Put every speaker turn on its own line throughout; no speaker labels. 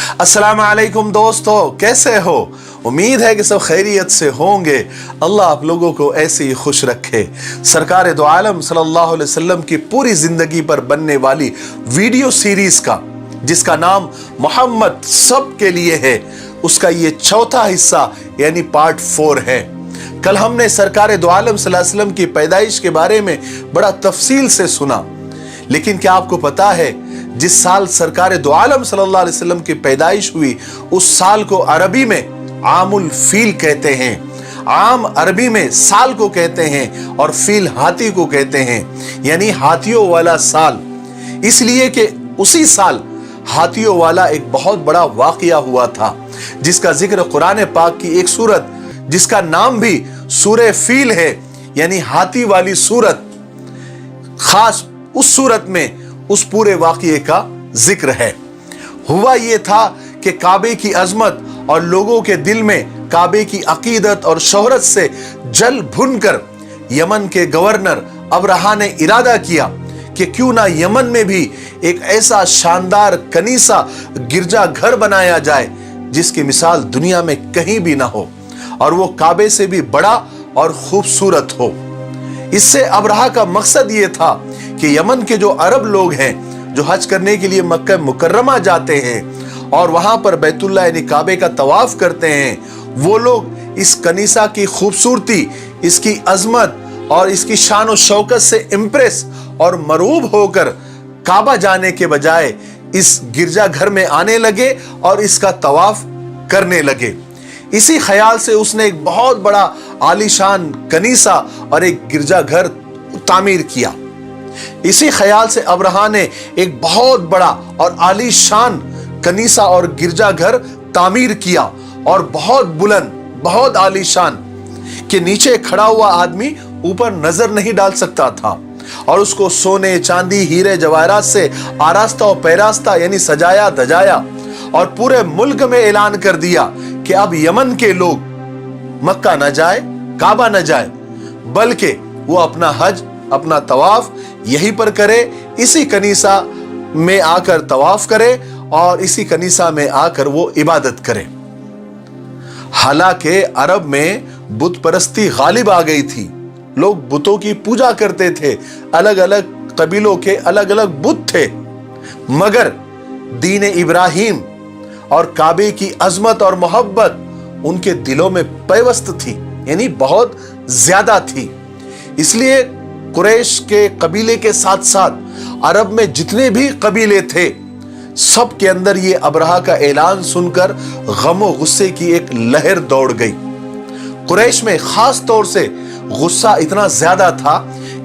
अस्सलाम वालेकुम दोस्तों, कैसे हो? उम्मीद है कि सब खैरियत से होंगे। अल्लाह आप लोगों को ऐसे ही खुश रखे। सरकार दो आलम सल्लल्लाहु अलैहि वसल्लम की पूरी जिंदगी पर बनने वाली वीडियो सीरीज का, जिसका नाम मोहम्मद सब के लिए है, उसका ये चौथा हिस्सा यानी पार्ट 4 है। कल हमने सरकार दो आलम सल्लल्लाहु अलैहि वसल्लम की पैदाइश के बारे में बड़ा तफसील से सुना, लेकिन क्या आपको पता है जिस साल सरकार दो आलम सल्लल्लाहु अलैहि वसल्लम की पैदाइश हुई, उस साल को अरबी में आमुल फील कहते हैं। आम अरबी में साल को कहते हैं और फील हाथी को कहते हैं, यानी हाथियों वाला साल। इसलिए कि उसी साल हाथियों वाला एक बहुत बड़ा वाकया हुआ था, जिसका जिक्र कुरान पाक की एक सूरत जिसका नाम भी सूरह फील है, यानी हाथी वाली सूरत, खास उस सूरत में उस पूरे वाकये का जिक्र है। हुआ ये था कि काबे की अजमत और लोगों के दिल में काबे की अकीदत और शोहरत से जल भुनकर यमन के गवर्नर अबरहा ने इरादा किया कि क्यों ना यमन में भी एक ऐसा शानदार कनीसा गिरजा घर बनाया जाए जिसकी मिसाल दुनिया में कहीं भी ना हो, और वो काबे से भी बड़ा और खूबसूरत हो। इससे अबरहा का मकसद ये था कि यमन के जो अरब लोग हैं, जो हज करने के लिए मक्का मुकर्रमा जाते हैं और वहां पर बैतुल्लाह यानी काबे का तवाफ करते हैं, वो लोग इस कनीसा की खूबसूरती, इसकी अजमत और इसकी शान और शौकत से इम्प्रेस और मरूब होकर काबा जाने के बजाय इस गिरजा घर में आने लगे और इसका तवाफ करने लगे। इसी ख्याल से उसने एक बहुत बड़ा आलीशान कनीसा और एक गिरजा घर तामीर किया। इसी ख्याल से अबरहा ने एक बहुत बड़ा और आलीशान कनीसा और गिरजा घर तामीर किया, और बहुत बुलंद, बहुत आलीशान, कि नीचे खड़ा हुआ आदमी ऊपर नजर नहीं डाल सकता था, और उसको सोने, चांदी, हीरे जवाहरात से आरास्ता और पैरास्ता यानी सजाया धजाया, और पूरे मुल्क में ऐलान कर दिया कि अब यमन के लोग मक्का न जाए, काबा न जाए, बल्कि वो अपना हज, अपना तवाफ यहीं पर करे, इसी कनीसा में आकर तवाफ करे और इसी कनीसा में आकर वो इबादत करे। हालांकि अरब में बुत परस्ती गालिब आ गई थी, लोग बुतों की पूजा करते थे, अलग अलग कबीलों के अलग अलग बुत थे, मगर दीन इब्राहिम और काबे की अजमत और मोहब्बत उनके दिलों में पैवस्त थी, यानी बहुत ज्यादा थी। इसलिए कुरैश के कबीले के साथ साथ अरब में जितने भी कबीले थे, सब के अंदर ये अबरहा का ऐलान सुनकर गम और गुस्से की एक लहर दौड़ गई। कुरैश में खास तौर से गुस्सा इतना ज्यादा था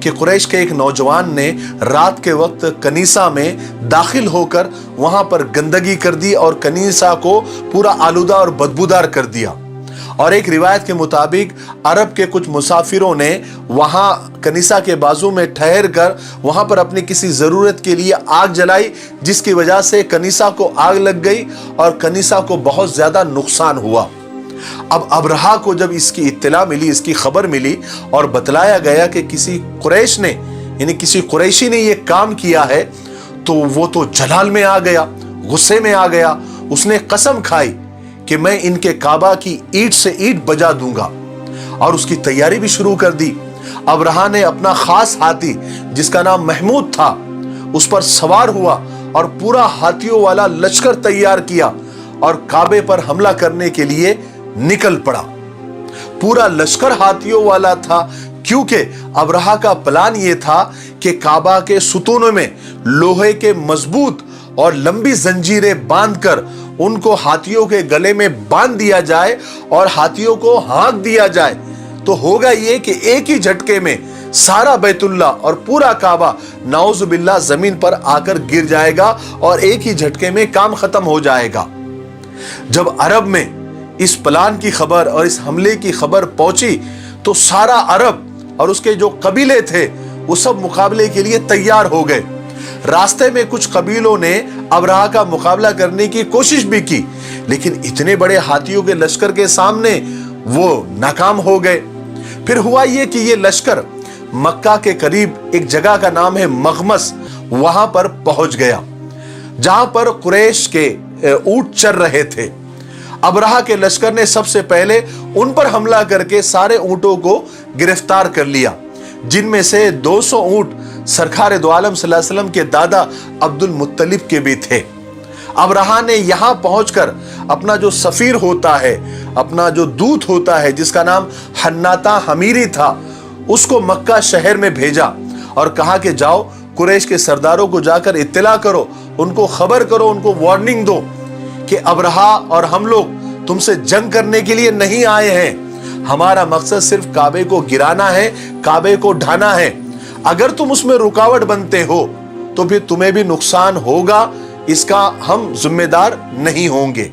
कि कुरैश के एक नौजवान ने रात के वक्त कनीसा में दाखिल होकर वहां पर गंदगी कर दी और कनीसा को पूरा आलूदा और बदबूदार कर दिया। और एक रिवायत के मुताबिक अरब के कुछ मुसाफिरों ने वहां कनीसा के बाजू में ठहर कर वहां पर अपनी किसी जरूरत के लिए आग जलाई, जिसकी वजह से कनीसा को आग लग गई और कनीसा को बहुत ज्यादा नुकसान हुआ। अब अबरहा को जब इसकी इत्तला मिली, इसकी खबर मिली और बतलाया गया कि किसी कुरैश ने, यानी किसी कुरैशी ने यह काम किया है, तो वो तो जलाल में आ गया, गुस्से में आ गया। उसने कसम खाई कि मैं इनके काबा की ईंट से ईंट बजा दूंगा, और उसकी तैयारी भी शुरू कर दी। अबरहा ने अपना खास हाथी, जिसका नाम महमूद था, उस पर सवार हुआ और पूरा हाथियों वाला लश्कर तैयार किया और काबे पर हमला करने के लिए निकल पड़ा। पूरा लश्कर हाथियों वाला था, क्योंकि अबरहा का प्लान यह था कि काबा के सुतूनों में लोहे के मजबूत और लंबी जंजीरें बांधकर उनको हाथियों के गले में बांध दिया जाए और हाथियों को हाँक दिया जाए, तो होगा ये कि एक ही झटके में सारा बैतुल्ला और पूरा काबा नाउजुबिल्लाह जमीन पर आकर गिर जाएगा और एक ही झटके में काम खत्म हो जाएगा। जब अरब में इस प्लान की खबर और इस हमले की खबर पहुंची, तो सारा अरब और उसके जो कबीले थे वो सब मुकाबले के लिए तैयार हो गए। रास्ते में कुछ कबीलों ने अबरहा का मुकाबला करने की कोशिश भी की, लेकिन इतने बड़े हाथियों के लश्कर के सामने वो नाकाम हो गए। फिर हुआ ये कि ये लश्कर मक्का के करीब एक जगह का नाम है मगमस, वहां पर पहुंच गया, जहां पर कुरैश के ऊंट चर रहे थे। अबरहा के लश्कर ने सबसे पहले उन पर हमला करके सारे ऊंटों को गिरफ्तार कर लिया, जिनमें से 200 ऊंट सरकार दो आलम सल्लल्लाहु अलैहि वसल्लम के दादा अब्दुल मुत्तलिब के भी थे। अबरहा ने यहां पहुंचकर अपना जो सफीर होता है, अपना जो दूत होता है जिसका नाम हन्नाता हमीरी था, उसको मक्का शहर में भेजा और कहा कि जाओ कुरैश के सरदारों को जाकर इत्तला करो, उनको खबर करो, उनको वार्निंग दो कि अबरहा और हम लोग तुमसे जंग करने के लिए नहीं आए हैं। हमारा मकसद सिर्फ काबे को गिराना है, काबे को ढाना है। अगर तुम उसमें रुकावट बनते हो तो फिर तुम्हें भी नुकसान होगा, इसका हम जिम्मेदार नहीं होंगे।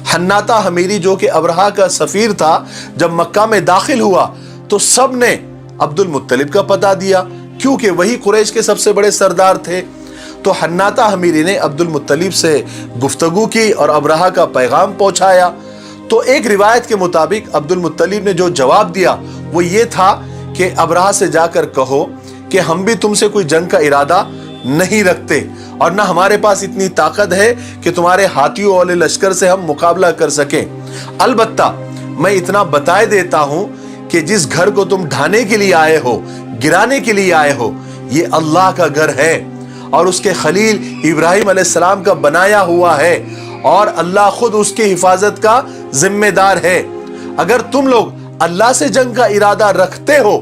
हन्नाता हमीरी जो कि अबरहा का सफीर था, जब मक्का में दाखिल हुआ तो सब ने अब्दुल मुत्तलिब का पता दिया, क्योंकि वही कुरैश के सबसे बड़े सरदार थे। तो हन्नाता हमीरी ने अब्दुल मुत्तलिब से गुफ्तगू की और अबरहा का पैगाम पहुंचाया। तो एक रिवायत के मुताबिक अब्दुल मुत्तलिब ने जो जवाब दिया वो ये था कि अबरहा से जाकर कहो कि हम भी तुमसे कोई जंग का इरादा नहीं रखते और ना हमारे पास इतनी ताकत है कि तुम्हारे हाथियों वाले लश्कर से हम मुकाबला कर सकें। अलबत्ता मैं इतना बताए देता हूं कि जिस घर को तुम ढाने के लिए आए हो, गिराने के लिए आए हो, ये अल्लाह का घर है और उसके खलील इब्राहिम अलैहिस्सलाम का बनाया हुआ है और अल्लाह खुद उसकी हिफाजत का जिम्मेदार है। अगर तुम लोग अल्लाह से जंग का इरादा रखते हो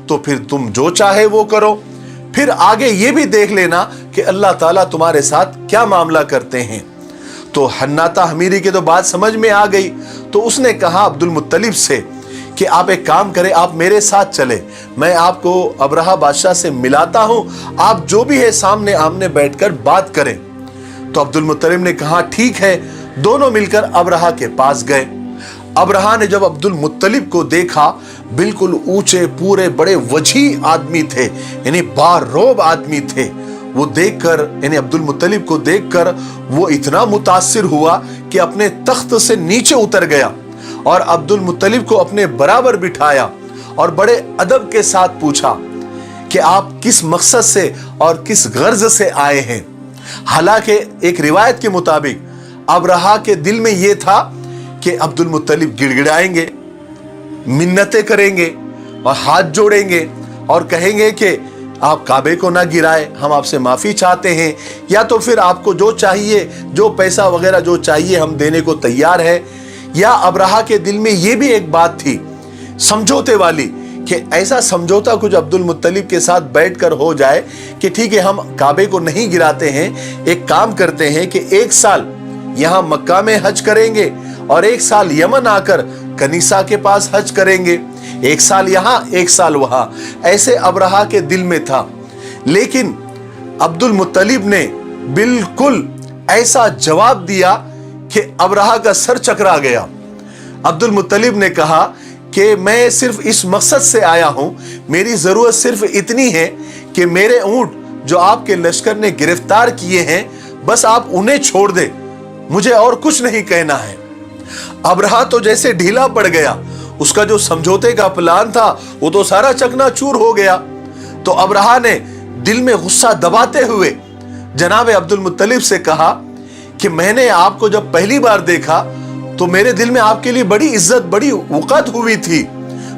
तो फिर तुम जो चाहे वो करो, फिर आगे ये भी देख लेना कि अल्लाह ताला तुम्हारे साथ क्या मामला करते हैं। तो हन्नाता हमीरी के तो बात समझ में आ गई, तो उसने कहा अब्दुल मुत्तलिब से कि आप एक काम करें, आप मेरे साथ चले, मैं आपको अबरहा बादशाह से मिलाता हूं, आप जो भी है सामने आमने बैठकर बात करें। तो अब्दुल मुत्तलिब ने कहा ठीक है। दोनों मिलकर अबरहा के पास गए। अबरहा ने जब अब्दुल मुत्तलिब को देखा, बिल्कुल ऊंचे पूरे बड़े वजी आदमी थे, यानी बारोब आदमी थे। वो देखकर, यानी अब्दुल मुत्तलिब को देखकर वो इतना मुतासिर हुआ कि अपने तख्त से नीचे उतर गया और अब्दुल मुत्तलिब को अपने बराबर बिठाया और बड़े अदब के साथ पूछा कि आप किस मकसद से और किस गर्ज से आए हैं। हालांकि एक रिवायत के मुताबिक अबरहा के दिल में यह था कि अब्दुल मुत्तलिब गिड़गिड़ाएंगे, मिन्नतें करेंगे और हाथ जोड़ेंगे और कहेंगे कि आप काबे को ना गिराए, हम आपसे माफी चाहते हैं, या तो फिर आपको जो चाहिए, जो पैसा वगैरह जो चाहिए हम देने को तैयार है। या अबरहा के दिल में यह भी एक बात थी समझौते वाली कि ऐसा समझौता कुछ अब्दुल मुत्तलिब के साथ बैठकर हो जाए कि ठीक है हम काबे को नहीं गिराते हैं, एक काम करते हैं कि एक साल यहां मक्का में हज करेंगे और एक साल यमन आकर कनीसा के पास हज करेंगे, एक साल यहां एक साल वहां। ऐसे अबरहा के दिल में था। लेकिन अब्दुल मुत्तलिब ने बिल्कुल ऐसा जवाब दिया कि अबरहा का सर चकरा गया। अब्दुल मुत्तलिब ने कहा कि मैं सिर्फ इस मकसद से आया हूं, मेरी जरूरत सिर्फ इतनी है कि मेरे ऊंट जो आपके लश्कर ने गिरफ्तार किए हैं, बस आप उन्हें छोड़ दे, मुझे और कुछ नहीं कहना है। अबरहा तो जैसे ढीला पड़ गया, उसका जो समझौते का प्लान था वो तो सारा चकनाचूर हो गया। तो अबरहा ने दिल में गुस्सा दबाते हुए जनाब अब्दुल मुत्तलिब से कहा कि मैंने आपको जब पहली बार देखा तो मेरे दिल में आपके लिए बड़ी इज्जत, बड़ी वक़्त हुई थी,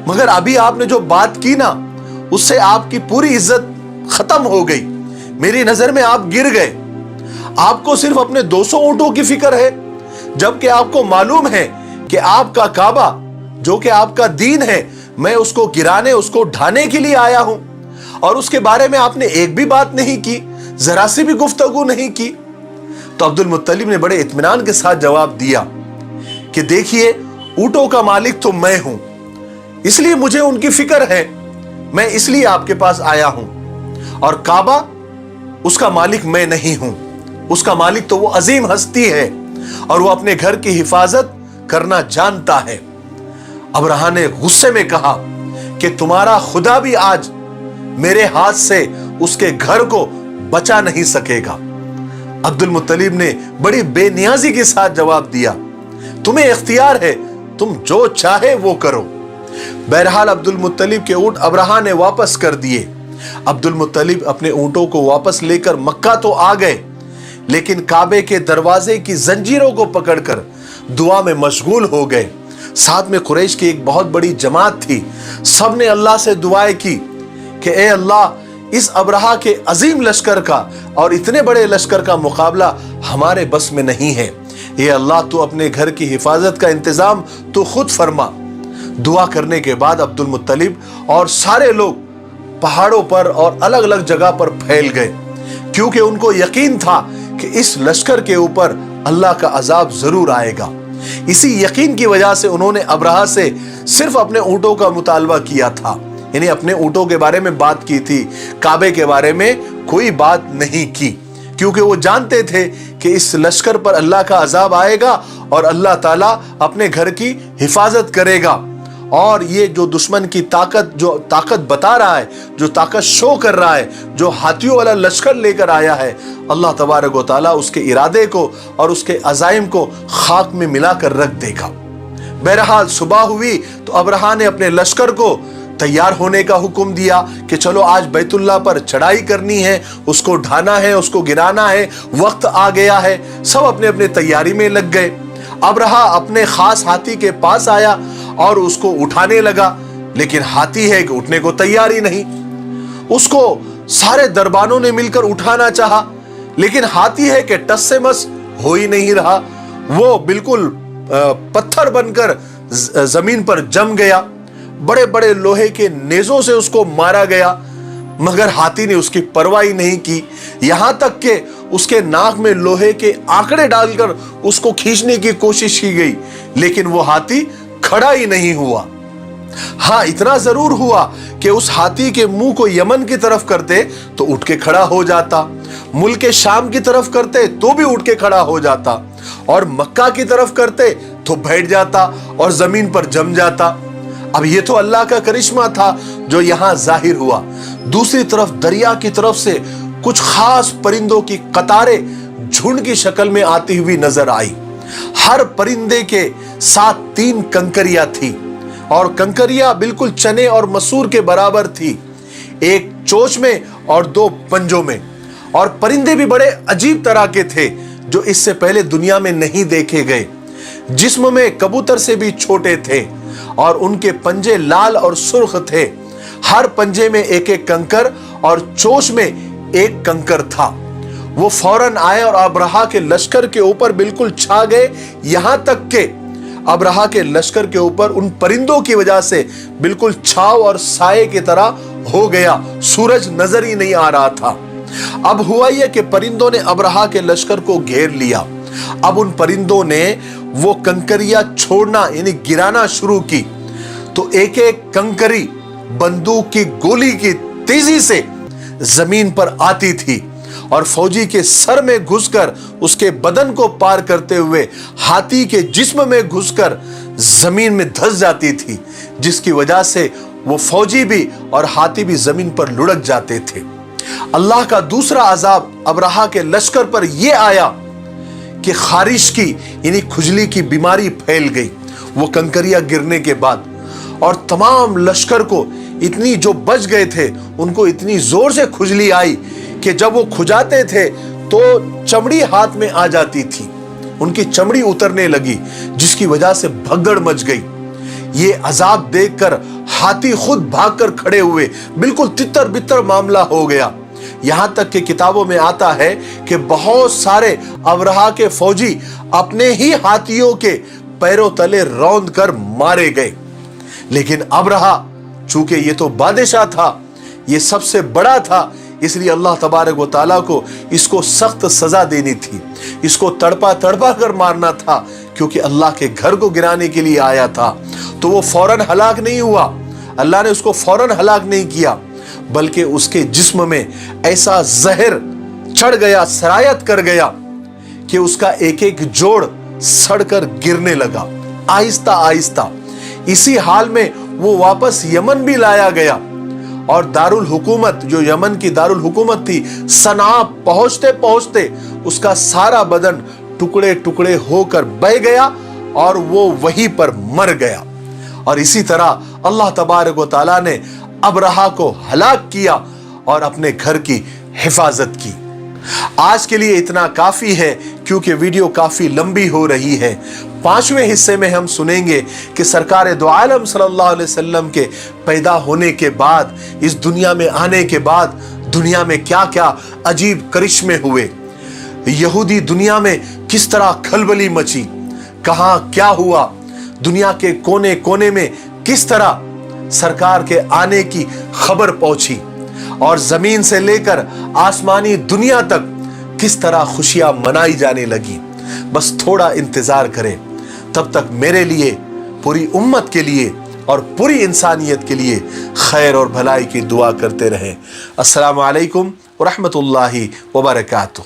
मगर अभी आपने जो बात की ना, उससे आपकी पूरी इज्जत खत्म हो गई। मेरी नजर में आप गिर गए। आपको सिर्फ अपने 200 ऊंटों की फिक्र है, जबकि आपको मालूम है कि आपका काबा जो कि आपका दीन है, मैं उसको गिराने, उसको ढाने के लिए आया हूं, और उसके बारे में आपने एक भी बात नहीं की, जरा सी भी गुफ्तगू नहीं की। तो अब्दुल मुत्तलिब ने बड़े इत्मीनान के साथ जवाब दिया कि देखिए, ऊंटों का मालिक तो मैं हूं, इसलिए मुझे उनकी फिक्र है, मैं इसलिए आपके पास आया हूं, और काबा उसका मालिक मैं नहीं हूं, उसका मालिक तो वो अजीम हस्ती है और वो अपने घर की हिफाजत करना जानता है। अबरहा ने गुस्से में कहा कि तुम्हारा खुदा भी आज मेरे हाथ से उसके घर को बचा नहीं सकेगा। अब्दुल मुत्तलिब ने बड़ी बेनियाजी के साथ जवाब दिया, तुम्हें इख्तियार है, तुम जो चाहे वो करो। बहरहाल अब्दुल मुत्तलिब के ऊंट अबरहा ने वापस कर दिए। अब्दुल मुत्तलिब अपने ऊंटों को वापस लेकर मक्का तो आ गए, लेकिन काबे के दरवाजे की जंजीरों को पकड़कर दुआ में मशगूल हो गए। साथ में कुरैश की एक बहुत बड़ी जमात थी। सब ने अल्लाह से दुआएं की कि ए अल्लाह, इस अब्रहा के अजीम लश्कर का और इतने बड़े लश्कर का मुकाबला हमारे बस में नहीं है। ए अल्लाह, तू अपने घर की हिफाजत का इंतजाम तू खुद फरमा। दुआ करने के बाद अब्दुल मुत्तलिब और सारे लोग पहाड़ों पर और अलग अलग जगह पर फैल गए, क्योंकि उनको यकीन था कि इस लश्कर के ऊपर अल्लाह का अजाब जरूर आएगा। इसी यकीन की वजह से उन्होंने अब्रहा से सिर्फ अपने ऊंटों का मुतालबा किया था, यानी अपने ऊंटों के बारे में बात की थी, काबे के बारे में कोई बात नहीं की, क्योंकि वो जानते थे कि इस लश्कर पर अल्लाह का अजाब आएगा और अल्लाह ताला अपने घर की हिफाजत करेगा। और ये जो दुश्मन की ताकत बता रहा है, जो ताकत शो कर रहा है, जो हाथियों वाला लश्कर लेकर आया है, अल्लाह तबारक व तआला उसके इरादे को और उसके अज़ाइम को खाक में मिलाकर रख देगा। बहरहाल सुबह हुई तो अब्रहा ने अपने लश्कर को तैयार होने का हुक्म दिया कि चलो आज बैतुल्लाह पर चढ़ाई करनी है, उसको ढाना है, उसको गिराना है, वक्त आ गया है। सब अपने अपने तैयारी में लग गए। अब्रहा अपने खास हाथी के पास आया और उसको उठाने लगा, लेकिन हाथी है कि उठने को तैयार ही नहीं। उसको सारे दरबानों ने मिलकर उठाना चाहा, लेकिन हाथी है कि टस से मस हो ही नहीं रहा। वो बिल्कुल पत्थर बनकर जमीन पर जम गया। बड़े बड़े लोहे के नेजों से उसको मारा गया, मगर हाथी ने उसकी परवाह ही नहीं की। यहां तक कि उसके नाक में लोहे के आंकड़े डालकर उसको खींचने की कोशिश की गई, लेकिन वो हाथी खड़ा ही नहीं हुआ। हां, इतना जरूर हुआ कि उस हाथी के मुंह को यमन की तरफ करते तो उठ के खड़ा हो जाता, मुल्क शाम की तरफ करते तो भी उठ के खड़ा हो जाता, और मक्का की तरफ करते तो बैठ जाता और जमीन पर जम जाता। अब ये तो अल्लाह का करिश्मा था जो यहां जाहिर हुआ। दूसरी तरफ दरिया की तरफ से कुछ खास परिंदों की कतारें झुंड की शक्ल में आती हुई नजर आई। हर परिंदे के साथ 3 कंकरियां थी, और कंकरियां बिल्कुल चने और मसूर के बराबर थी, एक चोंच में और 2 पंजों में। और परिंदे भी बड़े अजीब तरह के थे जो इससे पहले दुनिया में नहीं देखे गए। जिस्म में कबूतर से भी छोटे थे और उनके पंजे लाल और सुर्ख थे। हर पंजे में एक एक कंकर और चोंच में एक कंकर था। वो फौरन आए और अब्रहा के लश्कर के ऊपर बिल्कुल छा गए, यहां तक के अब्रहा के लश्कर के ऊपर उन परिंदों की वजह से बिल्कुल छाव और साये की तरह हो गया। सूरज नजर ही नहीं आ रहा था। अब हुआ यह कि परिंदों ने अब्रहा के लश्कर को घेर लिया। अब उन परिंदों ने वो कंकरियां छोड़ना यानी गिराना शुरू की, तो एक एक कंकरी बंदूक की गोली की तेजी से जमीन पर आती थी और फौजी के सर में घुसकर उसके बदन को पार करते हुए हाथी के जिस्म में घुसकर जमीन में धंस जाती थी, जिसकी वजह से वो फौजी भी और हाथी भी जमीन पर लुढ़क जाते थे। अल्लाह का दूसरा अजाब अब्रहा के लश्कर पर यह आया कि खारिश की यानी खुजली की बीमारी फैल गई वो कंकरियां गिरने के बाद, और तमाम लश्कर को इतनी, जो बच गए थे उनको इतनी जोर से खुजली आई कि जब वो खुजाते थे तो चमड़ी हाथ में आ जाती थी, उनकी चमड़ी उतरने लगी, जिसकी वजह से भगदड़ मच गई। ये अजाब देखकर हाथी खुद भागकर खड़े हुए, बिल्कुल तितर बितर मामला हो गया। यहां तक कि किताबों में आता है कि बहुत सारे अब्रहा के फौजी अपने ही हाथियों के पैरों तले रौंद कर मारे गए। लेकिन अब्रहा, चूंकि ये तो बादशाह था, ये सबसे बड़ा था, इसलिए अल्लाह तबारक व तआला को इसको सख्त सजा देनी थी, इसको तड़पा तड़पा कर मारना था, क्योंकि अल्लाह के घर को गिराने के लिए आया था। तो वो फौरन हलाक नहीं हुआ, अल्लाह ने उसको फौरन हलाक नहीं किया, बल्कि उसके जिस्म में ऐसा जहर चढ़ गया, सरायत कर गया कि उसका एक एक जोड़ सड़कर गिरने लगा आहिस्ता आहिस्ता। इसी हाल में वो वापस यमन भी लाया गया, और दारुल हुकूमत, जो यमन की दारुल हुकूमत थी, सना पहुंचते पहुंचते उसका सारा बदन टुकड़े टुकड़े होकर बह गया और वो वहीं पर मर गया। और इसी तरह अल्लाह तबारक व तआला ने अब्रहा को हलाक किया और अपने घर की हिफाजत की। آج کے لیے اتنا کافی ہے کیونکہ ویڈیو کافی لمبی ہو رہی ہے۔ 5ویں حصے میں ہم سنیں گے کہ سرکار دو عالم صلی اللہ علیہ وسلم کے پیدا ہونے کے بعد، اس دنیا میں آنے کے بعد دنیا میں کیا کیا عجیب کرشمے ہوئے، یہودی دنیا میں کس طرح کھلبلی مچی، کہاں کیا ہوا، دنیا کے کونے کونے میں کس طرح سرکار کے آنے کی خبر پہنچی، اور زمین سے لے کر آسمانی دنیا تک کس طرح خوشیاں منائی جانے لگی۔ بس تھوڑا انتظار کریں، تب تک میرے لیے، پوری امت کے لیے اور پوری انسانیت کے لیے خیر اور بھلائی کی دعا کرتے رہیں۔ السلام علیکم ورحمۃ اللہ وبرکاتہ۔